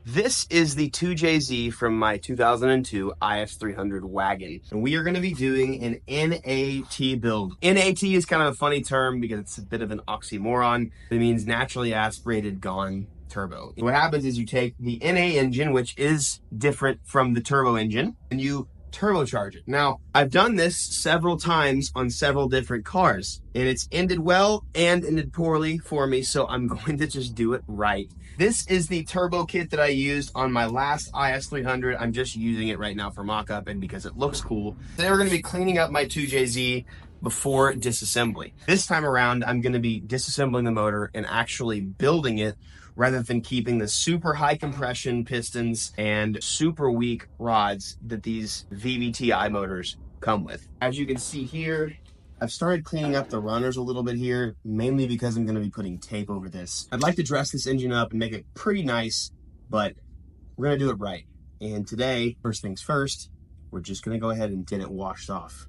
This is the 2JZ from my 2002 IS300 wagon, and we are going to be doing an NAT build. NAT is kind of a funny term because it's a bit of an oxymoron. It means naturally aspirated gone turbo. What happens is you take the NA engine, which is different from the turbo engine, and you turbocharge it. Now, I've done this several times on several different cars, and it's ended well and ended poorly for me, so I'm going to just do it right. This is the turbo kit that I used on my last IS300. I'm just using it right now for mock-up and because it looks cool. Today we're going to be cleaning up my 2JZ before disassembly. This time around, I'm going to be disassembling the motor and actually building it rather than keeping the super high compression pistons and super weak rods that these VVTi motors come with. As you can see here, I've started cleaning up the runners a little bit here, mainly because I'm going to be putting tape over this. I'd like to dress this engine up and make it pretty nice, but we're going to do it right. And today, first things first, we're just going to go ahead and get it washed off.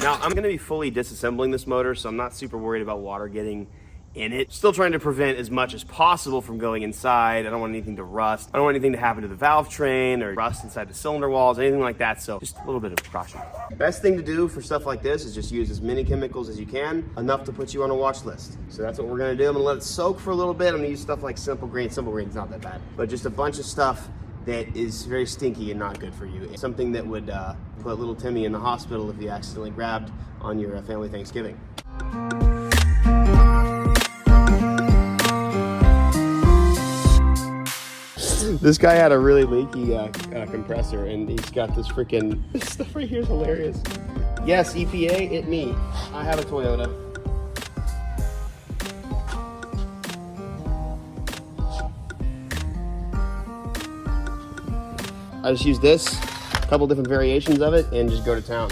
Now, I'm going to be fully disassembling this motor, so I'm not super worried about water getting in it. Still trying to prevent as much as possible from going inside. I don't want anything to rust. I don't want anything to happen to the valve train or rust inside the cylinder walls, anything like that, so just a little bit of precaution. Best thing to do for stuff like this is just use as many chemicals as you can, enough to put you on a watch list. So that's what we're going to do. I'm going to let it soak for a little bit. I'm going to use stuff like Simple Green. Simple Green's not that bad, but just a bunch of stuff that is very stinky and not good for you. It's something that would put little Timmy in the hospital if he accidentally grabbed on your family Thanksgiving. This guy had a really leaky compressor, and he's got this freaking, this stuff right here is hilarious. Yes, EPA, it me. I have a Toyota. I just use this, a couple different variations of it, and just go to town.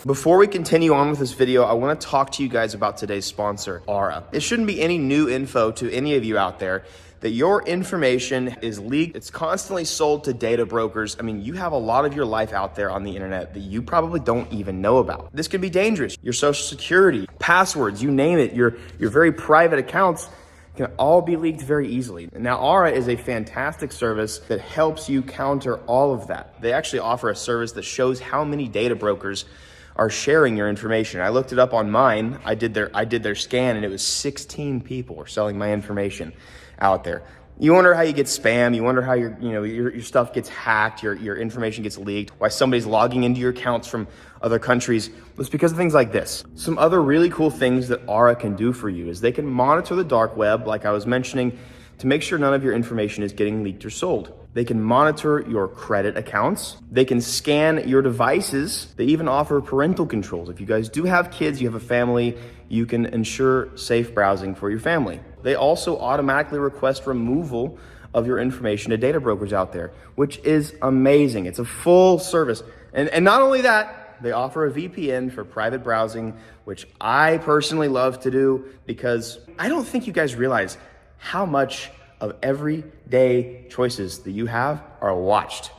Before we continue on with this video, I want to talk to you guys about today's sponsor, Aura. It shouldn't be any new info to any of you out there that your information is leaked. It's constantly sold to data brokers. I mean, you have a lot of your life out there on the internet that you probably don't even know about. This can be dangerous. Your social security, passwords, you name it, your very private accounts can all be leaked very easily. Now, Aura is a fantastic service that helps you counter all of that. They actually offer a service that shows how many data brokers are sharing your information. I looked it up on mine. I did their scan, and it was 16 people were selling my information out there. You wonder how you get spam. You wonder how your stuff gets hacked, your information gets leaked, why somebody's logging into your accounts from other countries. It's because of things like this. Some other really cool things that Aura can do for you is they can monitor the dark web, like I was mentioning, to make sure none of your information is getting leaked or sold. They can monitor your credit accounts. They can scan your devices. They even offer parental controls. If you guys do have kids, you have a family, you can ensure safe browsing for your family. They also automatically request removal of your information to data brokers out there, which is amazing. It's a full service. And not only that, they offer a VPN for private browsing, which I personally love to do because I don't think you guys realize how much of everyday choices that you have are watched.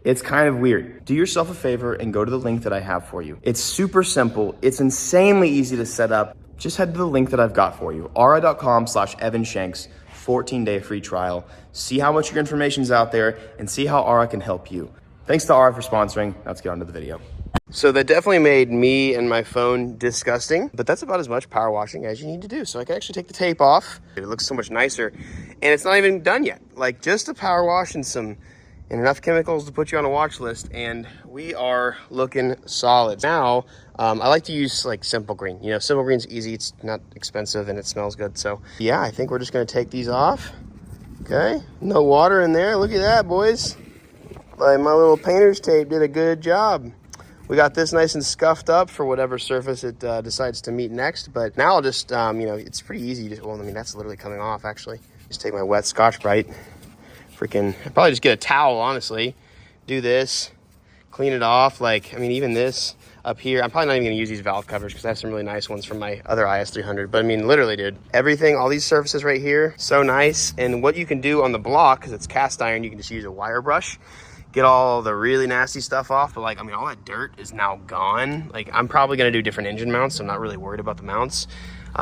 It's kind of weird. Do yourself a favor and go to the link that I have for you. It's super simple. It's insanely easy to set up. Just head to the link that I've got for you, aura.com/EvanShanks, 14-day free trial. See how much your information's out there and see how Aura can help you. Thanks to Aura for sponsoring. Let's get on to the video. So that definitely made me and my phone disgusting, but that's about as much power washing as you need to do. So I can actually take the tape off. It looks so much nicer, and it's not even done yet. Like just a power wash and enough chemicals to put you on a watch list, and we are looking solid. Now, I like to use like Simple Green. You know, Simple Green's easy, it's not expensive, and it smells good. So yeah, I think we're just gonna take these off. Okay, no water in there. Look at that, boys. Like my little painter's tape did a good job. We got this nice and scuffed up for whatever surface it decides to meet next. But now I'll just, it's pretty easy. That's literally coming off, actually. Just take my wet Scotch-Brite. I'd probably just get a towel, honestly. Do this, clean it off. Even this up here. I'm probably not even going to use these valve covers because I have some really nice ones from my other IS300. But literally, dude, everything, all these surfaces right here, so nice. And what you can do on the block, because it's cast iron, you can just use a wire brush. Get all the really nasty stuff off, but all that dirt is now gone. I'm probably gonna do different engine mounts, so I'm not really worried about the mounts.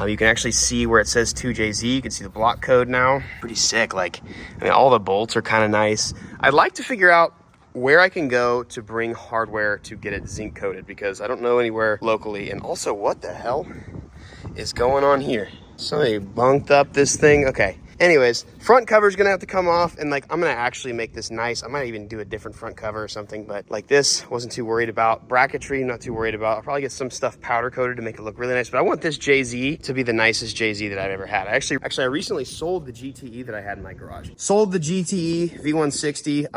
You can actually see where it says 2JZ. You can see the block code now. Pretty sick. All the bolts are kind of nice. I'd like to figure out where I can go to bring hardware to get it zinc coated because I don't know anywhere locally. And also, what the hell is going on here? Somebody bunked up this thing. Okay. Anyways, front cover's gonna have to come off, and I'm gonna actually make this nice. I might even do a different front cover or something, but this, wasn't too worried about. Bracketry, not too worried about. I'll probably get some stuff powder coated to make it look really nice, but I want this JZ to be the nicest JZ that I've ever had. I recently sold the GTE that I had in my garage. Sold the GTE V160.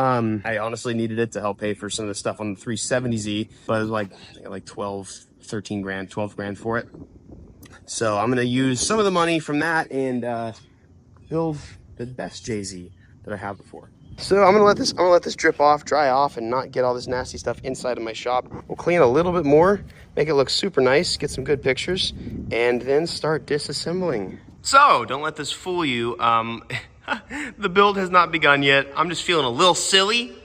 I honestly needed it to help pay for some of the stuff on the 370Z, but it was I got 13 grand, 12 grand for it. So I'm gonna use some of the money from that and build the best JZ that I have before. So I'm gonna let this drip off, dry off, and not get all this nasty stuff inside of my shop. We'll clean a little bit more, make it look super nice, get some good pictures, and then start disassembling. So don't let this fool you. The build has not begun yet. I'm just feeling a little silly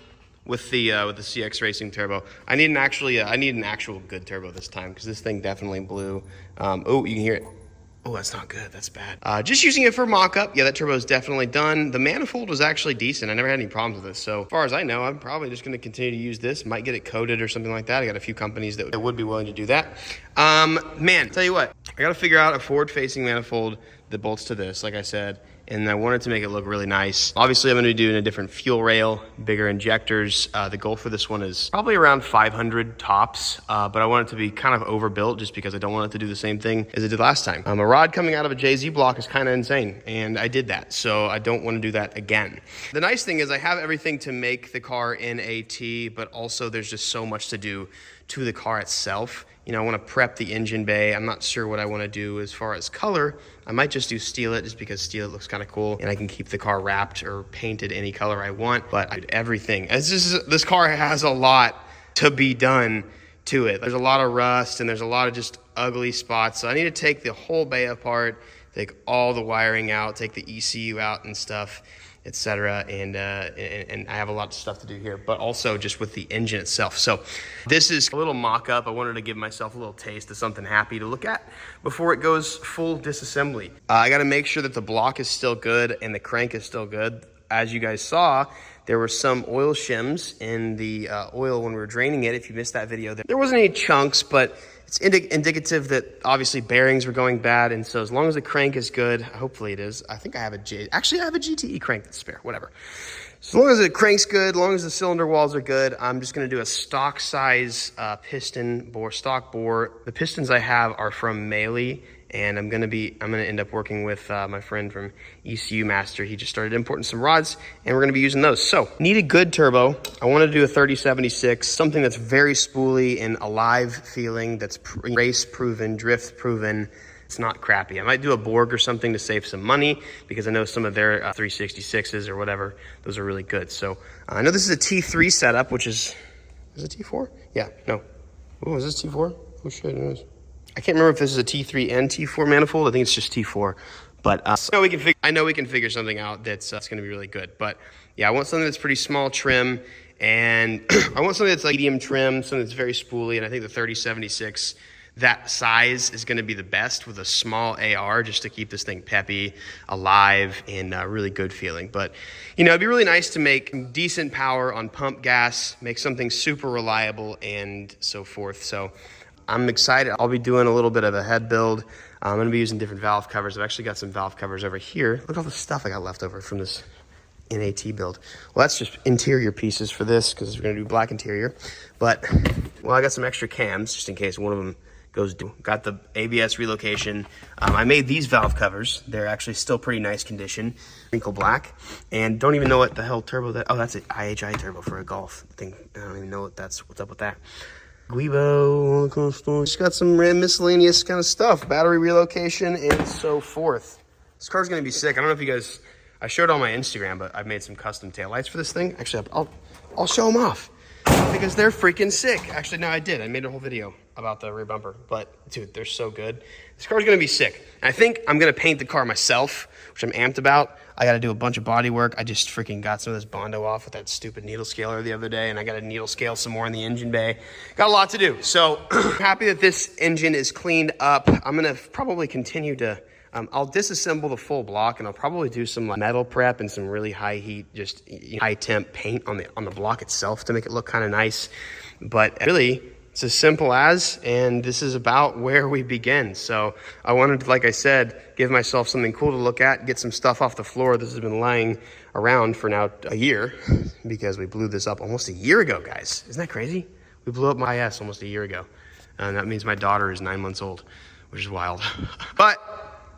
with the CX Racing turbo. I need an actual good turbo this time because this thing definitely blew. Oh, you can hear it. Oh, that's not good. That's bad. Just using it for mock-up. Yeah, that turbo is definitely done. The manifold was actually decent. I never had any problems with this. So as far as I know, I'm probably just going to continue to use this. Might get it coated or something like that. I got a few companies that would be willing to do that. Tell you what. I got to figure out a forward-facing manifold that bolts to this, like I said. And I wanted to make it look really nice. Obviously, I'm going to be doing a different fuel rail, bigger injectors. The goal for this one is probably around 500 tops, but I want it to be kind of overbuilt just because I don't want it to do the same thing as it did last time. A rod coming out of a JZ block is kind of insane, and I did that, so I don't want to do that again. The nice thing is I have everything to make the car NAT, but also there's just so much to do to the car itself. I want to prep the engine bay. I'm not sure what I want to do as far as color. I might just do steel it just because steel it looks kind of cool and I can keep the car wrapped or painted any color I want, but I did everything. This car has a lot to be done to it. There's a lot of rust and there's a lot of just ugly spots. So I need to take the whole bay apart, take all the wiring out, take the ECU out and stuff, etc. And I have a lot of stuff to do here, but also just with the engine itself. So this is a little mock-up. I wanted to give myself a little taste of something happy to look at before it goes full disassembly. I got to make sure that the block is still good and the crank is still good. As you guys saw, there were some oil shims in the oil when we were draining it. If you missed that video, there wasn't any chunks, but it's indicative that obviously bearings were going bad. And so as long as the crank is good, hopefully it is. I think I have actually I have a GTE crank that's spare, whatever. As long as the crank's good, as long as the cylinder walls are good, I'm just gonna do a stock size piston bore, stock bore. The pistons I have are from Melee, and I'm gonna end up working with my friend from ECU Master. He just started importing some rods, and we're gonna be using those. So, need a good turbo. I wanna do a 3076, something that's very spooly and alive feeling, that's race proven, drift proven. It's not crappy. I might do a Borg or something to save some money, because I know some of their 366s or whatever, those are really good. So I know this is a T3 setup, which is it T4? Yeah, no. Oh, is this T4? Oh shit, it is. I can't remember if this is a T3 and T4 manifold. I think it's just T4. But I know we can figure something out that's going to be really good. But yeah, I want something that's pretty small trim, and I want something that's like medium trim, something that's very spooly, and I think the 3076, that size is going to be the best with a small AR, just to keep this thing peppy, alive, and really good feeling. But, you know, it'd be really nice to make decent power on pump gas, make something super reliable, and so forth. So I'm excited. I'll be doing a little bit of a head build. I'm going to be using different valve covers. I've actually got some valve covers over here. Look at all the stuff I got left over from this NAT build. Well, that's just interior pieces for this, because we're going to do black interior. But, well, I got some extra cams just in case one of them goes. Got the ABS relocation. I made these valve covers. They're actually still pretty nice condition, wrinkle black, and don't even know what the hell turbo that. Oh, that's an IHI turbo for a Golf thing. I don't even know what's up with that. Guibo, just got some random miscellaneous kind of stuff, battery relocation, and so forth. This car's gonna be sick. I don't know if you guys, I showed on my Instagram, but I've made some custom taillights for this thing. Actually, I'll show them off, because they're freaking sick. Actually, no, I did. I made a whole video about the rear bumper, but dude, they're so good. This car's gonna be sick. And I think I'm gonna paint the car myself, which I'm amped about. I gotta do a bunch of body work. I just freaking got some of this Bondo off with that stupid needle scaler the other day, and I gotta needle scale some more in the engine bay. Got a lot to do. So happy that this engine is cleaned up. I'm gonna probably continue to, I'll disassemble the full block, and I'll probably do some like metal prep and some really high heat, just high temp paint on the block itself to make it look kind of nice. But really, it's as simple as, and this is about where we begin. So I wanted to, like I said, give myself something cool to look at, get some stuff off the floor. This has been lying around for now a year, because we blew this up almost a year ago, guys. Isn't that crazy? We blew up my IS almost a year ago. And that means my daughter is 9 months old, which is wild. But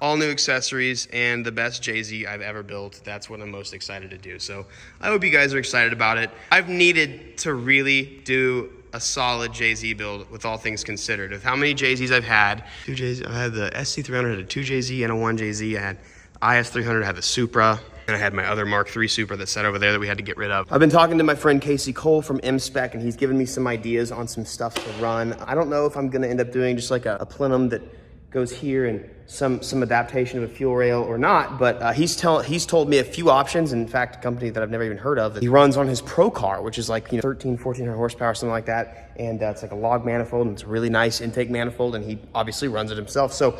all new accessories and the best JZ I've ever built. That's what I'm most excited to do. So I hope you guys are excited about it. I've needed to really do a solid JZ build with all things considered. Of how many JZs I've had, two JZs, I had the SC300, had a 2JZ and a 1JZ. I had IS300, I had the Supra, and I had my other Mark III Supra that's set over there that we had to get rid of. I've been talking to my friend Casey Cole from M-Spec, and he's given me some ideas on some stuff to run. I don't know if I'm gonna end up doing just like a plenum that goes here and some adaptation of a fuel rail or not, but he's told me a few options. In fact, a company that I've never even heard of that he runs on his Pro car, which is like 1400 horsepower, something like that, and it's like a log manifold, and it's a really nice intake manifold, and he obviously runs it himself. So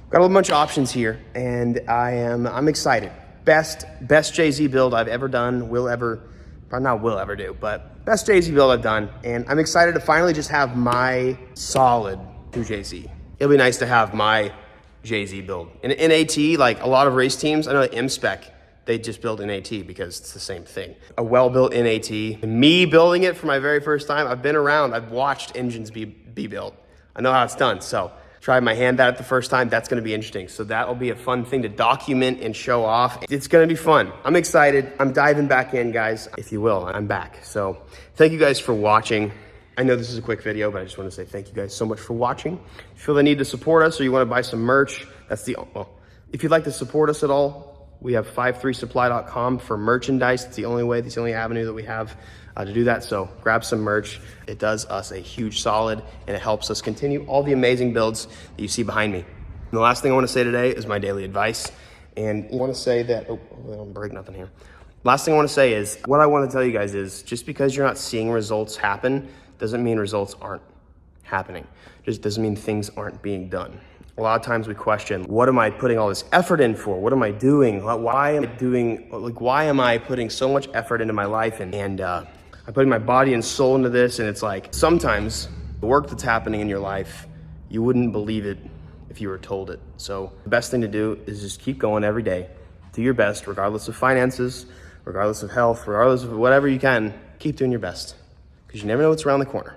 got a whole bunch of options here, and I'm excited. Best JZ build I've ever done, not will ever do, but best JZ build I've done, and I'm excited to finally just have my solid 2JZ. It'll be nice to have my JZ build. In NAT, like a lot of race teams, I know M-Spec, they just build NAT because it's the same thing. A well-built NAT. Me building it for my very first time, I've been around, I've watched engines be built. I know how it's done, so tried my hand at it the first time. That's gonna be interesting. So that'll be a fun thing to document and show off. It's gonna be fun. I'm excited. I'm diving back in, guys, if you will. I'm back. So thank you guys for watching. I know this is a quick video, but I just want to say thank you guys so much for watching. If you feel the need to support us or you want to buy some merch, well, if you'd like to support us at all, we have 53supply.com for merchandise. It's the only way, it's the only avenue that we have to do that. So grab some merch. It does us a huge solid, and it helps us continue all the amazing builds that you see behind me. And the last thing I want to say today is my daily advice. And I want to say that, oh, I don't break nothing here. Last thing I want to say is, what I want to tell you guys is, just because you're not seeing results happen doesn't mean results aren't happening. It just doesn't mean things aren't being done. A lot of times we question, what am I putting all this effort in for? What am I doing? Why am I putting so much effort into my life? And I'm putting my body and soul into this. And it's like, sometimes the work that's happening in your life, you wouldn't believe it if you were told it. So the best thing to do is just keep going every day. Do your best, regardless of finances, regardless of health, regardless of whatever you can. Keep doing your best, because you never know what's around the corner.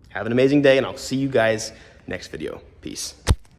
Have an amazing day, and I'll see you guys next video. Peace.